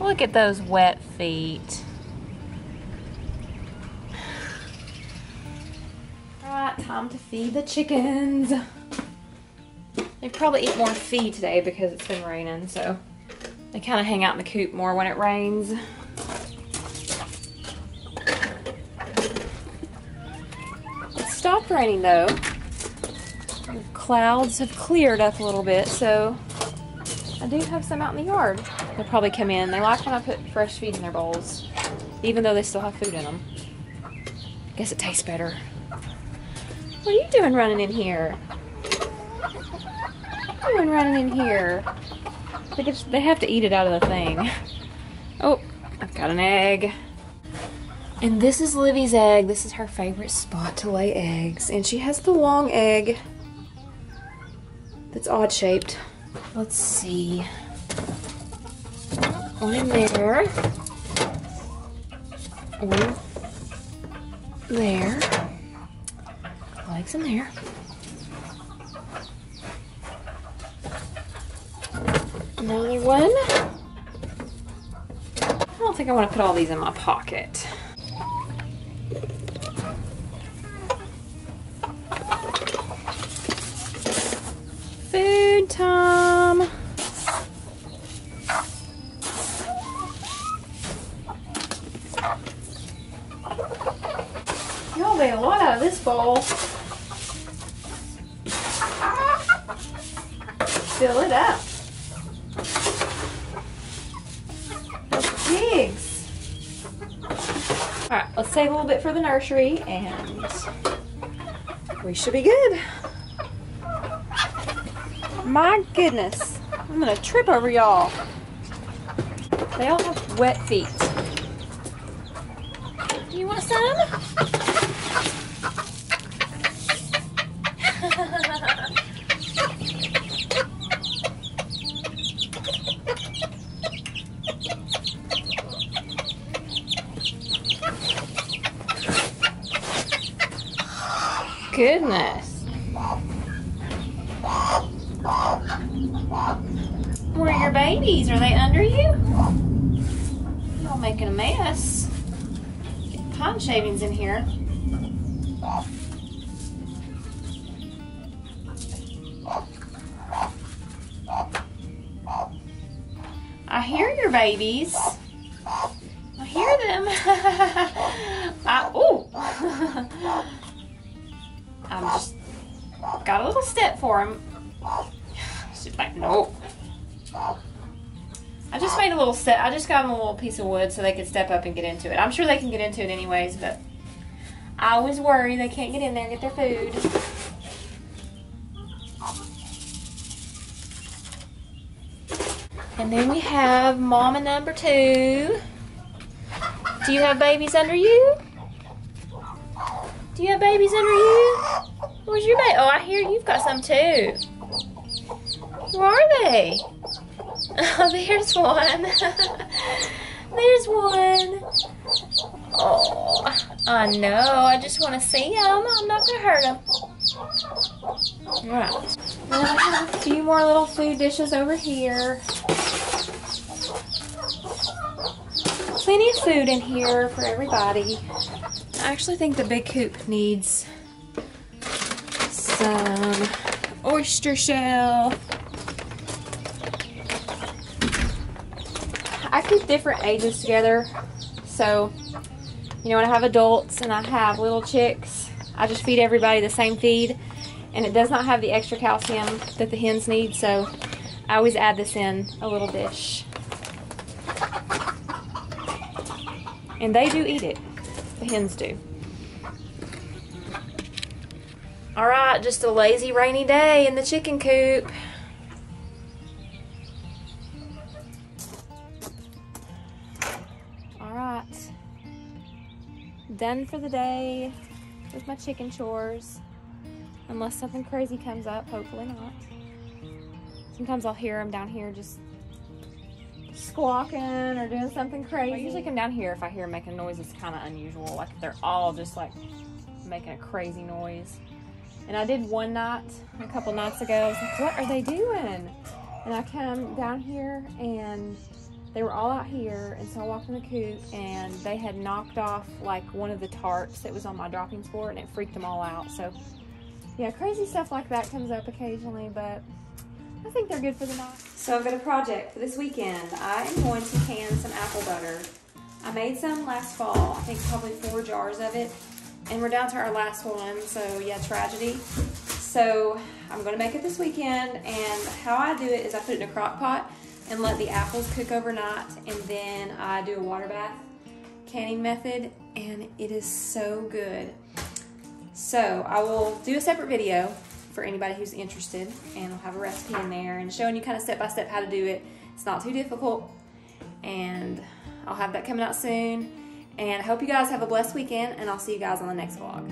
Look at those wet feet. Alright, time to feed the chickens. They probably eat more feed today because it's been raining, so they kind of hang out in the coop more when it rains. It stopped raining though. The clouds have cleared up a little bit, so I do have some out in the yard. They'll probably come in. They like when I put fresh feed in their bowls, even though they still have food in them. I guess it tastes better. What are you doing running in here? What are you doing running in here? They have to eat it out of the thing. Oh, I've got an egg. And this is Livy's egg. This is her favorite spot to lay eggs. And she has the long egg that's odd shaped. Let's see. One in there. One there. Legs in there. Another one. I don't think I want to put all these in my pocket. Food time. Y'all made a lot out of this bowl. Fill it up. Those pigs. Alright, let's save a little bit for the nursery and we should be good. My goodness, I'm gonna trip over y'all. They all have wet feet. Do you want some? Goodness. Where are your babies? Are they under you? You're all making a mess. Get pine shavings in here. I hear your babies. I hear them. I'm just got a little step for him. She's like, nope. I just made a little step. I just got them a little piece of wood so they could step up and get into it. I'm sure they can get into it anyways, but I always worry they can't get in there and get their food. And then we have mama number 2. Do you have babies under you? Do you have babies under you? Where's your baby? Oh, I hear you've got some too. Where are they? Oh, there's one. There's one. Oh, I know. I just want to see them. I'm not going to hurt them. All right. Then I have a few more little food dishes over here. Plenty of food in here for everybody. I actually think the big coop needs some oyster shell. I keep different ages together, so you know, when I have adults and I have little chicks, I just feed everybody the same feed, and it does not have the extra calcium that the hens need, so I always add this in a little dish. And they do eat it. The hens do. Alright, just a lazy rainy day in the chicken coop. Alright. Done for the day with my chicken chores. Unless something crazy comes up, hopefully not. Sometimes I'll hear them down here just squawking or doing something crazy. I usually come down here if I hear them making noise. It's kind of unusual. Like they're all just like making a crazy noise. And I did one night, a couple nights ago. I was like, what are they doing? And I come down here and they were all out here, and so I walked in the coop, and they had knocked off like one of the tarps that was on my droppings board, and it freaked them all out. So yeah, crazy stuff like that comes up occasionally, but I think they're good for the night. So I've got a project for this weekend. I am going to can some apple butter. I made some last fall, I think probably 4 jars of it, and we're down to our last one, so yeah, tragedy. So I'm gonna make it this weekend, and how I do it is I put it in a crock pot and let the apples cook overnight, and then I do a water bath canning method, and it is so good. So I will do a separate video for anybody who's interested, and I'll have a recipe in there and showing you kind of step by step how to do it. It's not too difficult, and I'll have that coming out soon. And I hope you guys have a blessed weekend, and I'll see you guys on the next vlog.